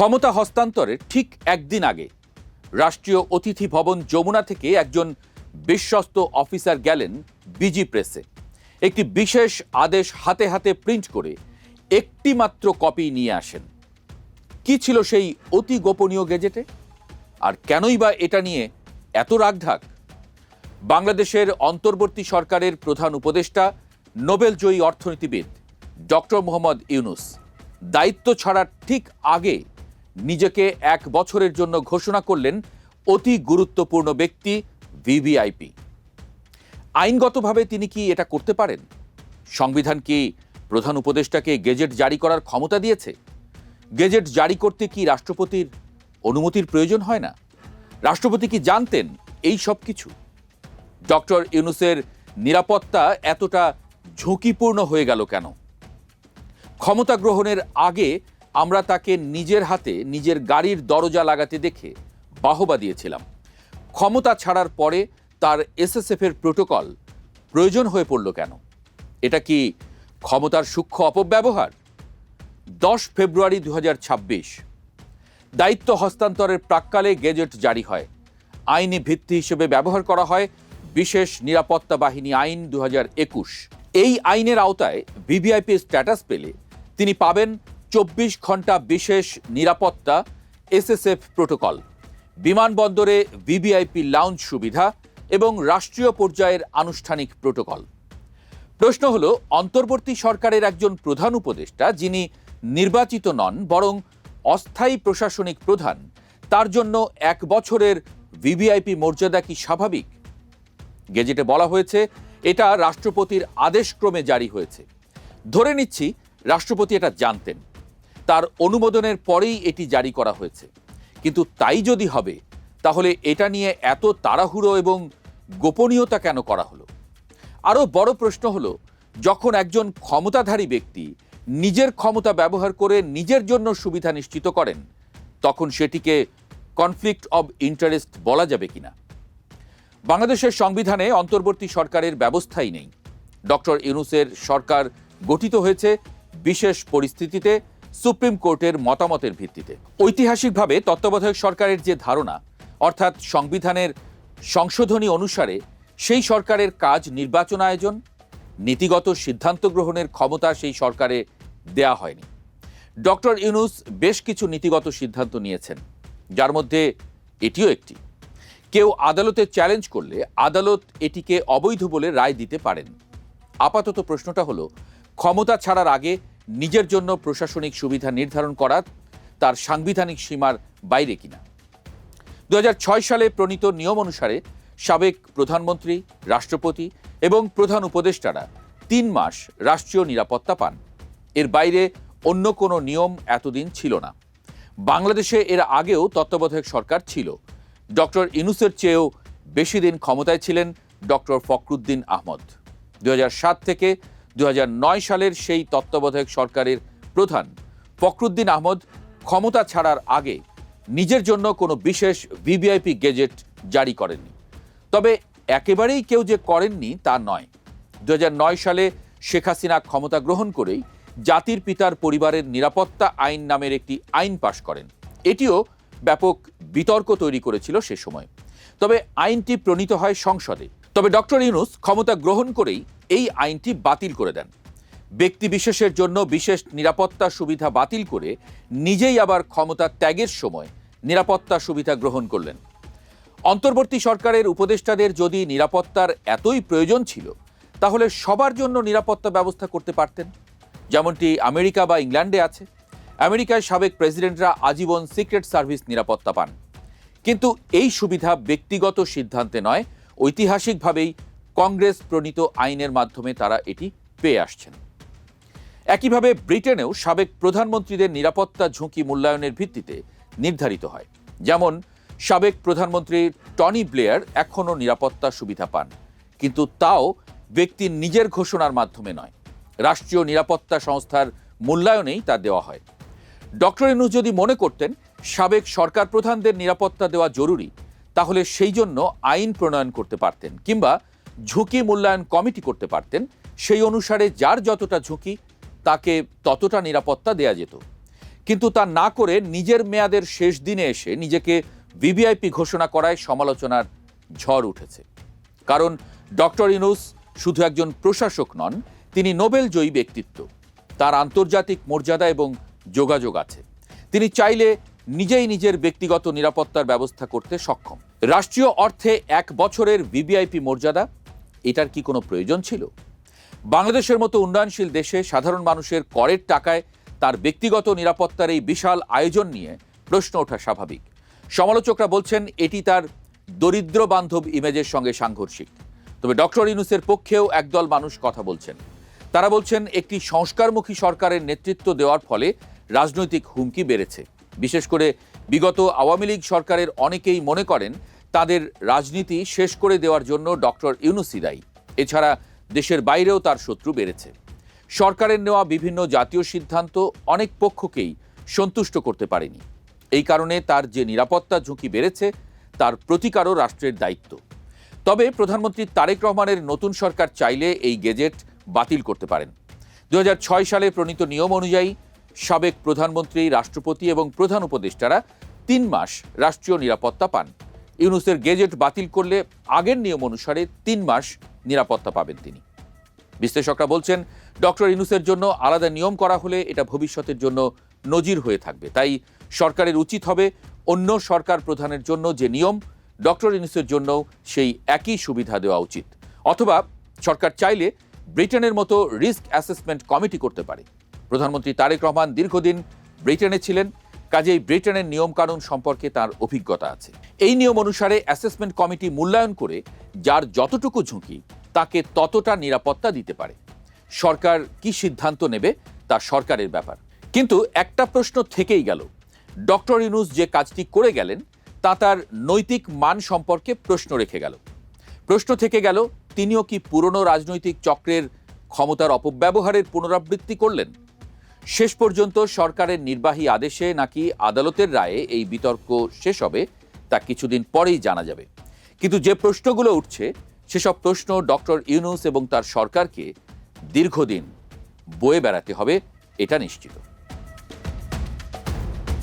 ক্ষমতা হস্তান্তরের ঠিক একদিন আগে রাষ্ট্রীয় অতিথি ভবন যমুনা থেকে একজন বিশ্বস্ত অফিসার গেলেন বিজি প্রেসে। একটি বিশেষ আদেশ হাতে হাতে প্রিন্ট করে একটি মাত্র কপি নিয়ে আসেন। কি ছিল সেই অতি গোপনীয় গেজেটে, আর কেনই বা এটা নিয়ে এত রাগঢাক? বাংলাদেশের অন্তর্বর্তী সরকারের প্রধান উপদেষ্টা নোবেলজয়ী অর্থনীতিবিদ ডক্টর মোহাম্মদ ইউনূস দায়িত্ব ছাড়ার ঠিক আগে নিজেকে 1 বছরের জন্য ঘোষণা করলেন অতি গুরুত্বপূর্ণ ব্যক্তি, ভিভিআইপি। আইনগতভাবে তিনি কি এটা করতে পারেন? সংবিধান কি প্রধান উপদেষ্টাকে গেজেট জারি করার ক্ষমতা দিয়েছে? গেজেট জারি করতে কি রাষ্ট্রপতির অনুমতির প্রয়োজন হয় না? রাষ্ট্রপতি কি জানতেন এই সব কিছু? ডক্টর ইউনূসের নিরাপত্তা এতটা ঝুঁকিপূর্ণ হয়ে গেল কেন? ক্ষমতা গ্রহণের আগে আমরা তাকে নিজের হাতে নিজের গাড়ির দরজা লাগাতে দেখে বাহবা দিয়েছিলাম। ক্ষমতা ছাড়ার পরে তার এসএসএফের প্রোটোকল প্রয়োজন হয়ে পড়ল কেন? এটা কি ক্ষমতার সূক্ষ্ম অপব্যবহার? 10 ফেব্রুয়ারি 2026 দায়িত্ব হস্তান্তরের প্রাক্কালে গেজেট জারি হয়। আইনি ভিত্তি হিসেবে ব্যবহার করা হয় বিশেষ নিরাপত্তা বাহিনী আইন 2021। এই আইনের আওতায় ভিভিআইপি স্ট্যাটাস পেলে তিনি পাবেন 24 ঘন্টা বিশেষ নিরাপত্তা, এসএসএফ প্রোটোকল, বিমানবন্দরে ভিভিআইপি লাউঞ্জ সুবিধা এবং রাষ্ট্রীয় পর্যায়ের আনুষ্ঠানিক প্রোটোকল। প্রশ্ন হলো, অন্তর্বর্তী সরকারের একজন প্রধান উপদেষ্টা যিনি নির্বাচিত নন বরং অস্থায়ী প্রশাসনিক প্রধান, তার জন্য 1 বছরের ভিভিআইপি মর্যাদা কি স্বাভাবিক? গেজেটে বলা হয়েছে এটা রাষ্ট্রপতির আদেশক্রমে জারি হয়েছে। ধরে নিচ্ছি রাষ্ট্রপতি এটা জানতেন, তার অনুমোদনের পরেই এটি জারি করা হয়েছে। কিন্তু তাই যদি হবে, তাহলে এটা নিয়ে এত তাড়াহুড়ো এবং গোপনীয়তা কেন করা হলো? আরও বড় প্রশ্ন হলো, যখন একজন ক্ষমতাধারী ব্যক্তি নিজের ক্ষমতা ব্যবহার করে নিজের জন্য সুবিধা নিশ্চিত করেন, তখন সেটিকে কনফ্লিক্ট অব ইন্টারেস্ট বলা যাবে কিনা? বাংলাদেশের সংবিধানে অন্তর্বর্তী সরকারের ব্যবস্থাই নেই। ডক্টর ইউনূসের সরকার গঠিত হয়েছে বিশেষ পরিস্থিতিতে সুপ্রিম কোর্টের মতামতের ভিত্তিতে। ঐতিহাসিকভাবে তত্ত্বাবধায়ক সরকারের যে ধারণা, অর্থাৎ সংবিধানের সংশোধনী অনুসারে সেই সরকারের কাজ নির্বাচন আয়োজন, নীতিগত সিদ্ধান্ত গ্রহণের ক্ষমতা সেই সরকারে দেয়া হয়নি। ডক্টর ইউনূস বেশ কিছু নীতিগত সিদ্ধান্ত নিয়েছেন, যার মধ্যে এটিও একটি। কেউ আদালতে চ্যালেঞ্জ করলে আদালত এটিকে অবৈধ বলে রায় দিতে পারেন। আপাতত প্রশ্নটা হলো, ক্ষমতা ছাড়ার আগে নিজের জন্য প্রশাসনিক সুবিধা নির্ধারণ করা তার সাংবিধানিক সীমার বাইরে কিনা? 2006 সালে প্রণীত নিয়ম অনুসারে সাবেক প্রধানমন্ত্রী, রাষ্ট্রপতি এবং প্রধান উপদেষ্টারা 3 মাস রাষ্ট্রীয় নিরাপত্তা পান। এর বাইরে অন্য কোনো নিয়ম এতদিন ছিল না। বাংলাদেশে এর আগেও তত্ত্বাবধায়ক সরকার ছিল। ডক্টর ইউনূসের চেয়েও বেশি দিন ক্ষমতায় ছিলেন ডক্টর ফখরুদ্দিন আহমদ। 2007 থেকে 2009 সালের সেই তত্ত্বাবধায়ক সরকারের প্রধান ফখরুদ্দিন আহমদ ক্ষমতা ছাড়ার আগে নিজের জন্য কোনো বিশেষ ভিভিআইপি গেজেট জারি করেননি। তবে একেবারেই কেউ যে করেননি তা নয়। 2009 সালে শেখ হাসিনা ক্ষমতা গ্রহণ করেই জাতির পিতার পরিবারের নিরাপত্তা আইন নামের একটি আইন পাশ করেন। এটিও ব্যাপক বিতর্ক তৈরি করেছিল সে সময়। তবে আইনটি প্রণীত হয় সংসদে। তবে ডক্টর ইউনূস ক্ষমতা গ্রহণ করেই এই আইনটি বাতিল করে দেন। ব্যক্তি বিশেষের জন্য বিশেষ নিরাপত্তা সুবিধা বাতিল করে নিজেই আবার ক্ষমতা ত্যাগের সময় নিরাপত্তা সুবিধা গ্রহণ করলেন। অন্তর্বর্তী সরকারের উপদেষ্টাদের যদি নিরাপত্তার এতই প্রয়োজন ছিল, তাহলে সবার জন্য নিরাপত্তা ব্যবস্থা করতে পারতেন, যেমনটি আমেরিকা বা ইংল্যান্ডে আছে। আমেরিকায় সাবেক প্রেসিডেন্টরা আজীবন সিক্রেট সার্ভিস নিরাপত্তা পান। কিন্তু এই সুবিধা ব্যক্তিগত সিদ্ধান্তে নয়, ঐতিহাসিকভাবেই কংগ্রেস প্রণীত আইনের মাধ্যমে তারা এটি পেয়ে আসছেন। একইভাবে ব্রিটেনেও সাবেক প্রধানমন্ত্রীদের নিরাপত্তা ঝুঁকি মূল্যায়নের ভিত্তিতে নির্ধারিত হয়। যেমন সাবেক প্রধানমন্ত্রী টনি ব্লেয়ার এখনও নিরাপত্তা সুবিধা পান, কিন্তু তাও ব্যক্তির নিজের ঘোষণার মাধ্যমে নয়, রাষ্ট্রীয় নিরাপত্তা সংস্থার মূল্যায়নেই তা দেওয়া হয়। ডক্টর ইউনূস যদি মনে করতেন সাবেক সরকার প্রধানদের নিরাপত্তা দেওয়া জরুরি, তাহলে সেই জন্য আইন প্রণয়ন করতে পারতেন, কিংবা ঝুঁকি মূল্যায়ন কমিটি করতে পারতেন। সেই অনুসারে যার যতটা ঝুঁকি তাকে ততটা নিরাপত্তা দেয়া যেত। কিন্তু তা না করে নিজের মেয়াদের শেষ দিনে এসে নিজেকে ভিভিআইপি ঘোষণা করায় সমালোচনার ঝড় উঠেছে। কারণ ডক্টর ইউনূস শুধু একজন প্রশাসক নন, তিনি নোবেল জয়ী ব্যক্তিত্ব। তার আন্তর্জাতিক মর্যাদা এবং যোগাযোগ আছে। তিনি চাইলে নিজেই নিজের ব্যক্তিগত নিরাপত্তার ব্যবস্থা করতে সক্ষম। রাষ্ট্রীয় অর্থে 1 বছরের ভিভিআইপি মর্যাদা, এটার কি কোনো প্রয়োজন ছিল? বাংলাদেশের মতো উন্নয়নশীল দেশে সাধারণ মানুষের করের টাকায় তার ব্যক্তিগত নিরাপত্তার এই বিশাল আয়োজন নিয়ে প্রশ্ন ওঠা স্বাভাবিক। সমালোচকরা বলছেন এটি তার দরিদ্র বান্ধব ইমেজের সঙ্গে সাংঘর্ষিক। তবে ডক্টর ইউনূসের পক্ষেও একদল মানুষ কথা বলছেন। তারা বলছেন একটি সংস্কারমুখী সরকারের নেতৃত্ব দেওয়ার ফলে রাজনৈতিক হুমকি বেড়েছে। বিশেষ করে বিগত আওয়ামী লীগ সরকারের অনেকেই মনে করেন তাদের রাজনীতি শেষ করে দেওয়ার জন্য ডক্টর ইউনূসই দায়ী। এছাড়া দেশের বাইরেও তার শত্রু বেড়েছে। সরকারের নেওয়া বিভিন্ন জাতীয় সিদ্ধান্ত অনেক পক্ষকেই সন্তুষ্ট করতে পারেনি। এই কারণে তার যে নিরাপত্তা ঝুঁকি বেড়েছে তার প্রতিকারও রাষ্ট্রের দায়িত্ব। তবে প্রধানমন্ত্রী তারেক রহমানের নতুন সরকার চাইলে এই গেজেট বাতিল করতে পারেন। 2006 সালে প্রণীত নিয়ম অনুযায়ী সাবেক প্রধানমন্ত্রী, রাষ্ট্রপতি এবং প্রধান উপদেষ্টারা 3 মাস রাষ্ট্রীয় নিরাপত্তা পান। ইউনূসের গেজেট বাতিল করলে আগের নিয়ম অনুসারে 3 মাস নিরাপত্তা পাবেন তিনি। বিশ্লেষকরা বলছেন ডক্টর ইউনূসের জন্য আলাদা নিয়ম করা হলে এটা ভবিষ্যতের জন্য নজির হয়ে থাকবে। তাই সরকারের উচিত হবে অন্য সরকার প্রধানের জন্য যে নিয়ম, ডক্টর ইউনূসের জন্য সেই একই সুবিধা দেওয়া উচিত। অথবা সরকার চাইলে ব্রিটেনের মতো রিস্ক অ্যাসেসমেন্ট কমিটি করতে পারে। প্রধানমন্ত্রী তারেক রহমান দীর্ঘদিন ব্রিটেনে ছিলেন, কাজেই ব্রিটেনের নিয়মকানুন সম্পর্কে তার অভিজ্ঞতা আছে। এই নিয়ম অনুসারে অ্যাসেসমেন্ট কমিটি মূল্যায়ন করে যার যতটুকু ঝুঁকি তাকে ততটা নিরাপত্তা দিতে পারে। সরকার কি সিদ্ধান্ত নেবে তা সরকারের ব্যাপার। কিন্তু একটা প্রশ্ন থেকেই গেল, ডক্টর ইউনূস যে কাজটি করে গেলেন তা তার নৈতিক মান সম্পর্কে প্রশ্ন রেখে গেল। প্রশ্ন থেকে গেল, তিনিও কি পুরনো রাজনৈতিক চক্রের ক্ষমতার অপব্যবহারের পুনরাবৃত্তি করলেন? শেষ পর্যন্ত সরকারের নির্বাহী আদেশে নাকি আদালতের রায়ে এই বিতর্ক শেষ হবে তা কিছুদিন পরেই জানা যাবে। কিন্তু যে প্রশ্নগুলো উঠছে সেসব প্রশ্ন ডক্টর ইউনূস এবং তার সরকারকে দীর্ঘদিন বয়ে বেড়াতে হবে, এটা নিশ্চিত।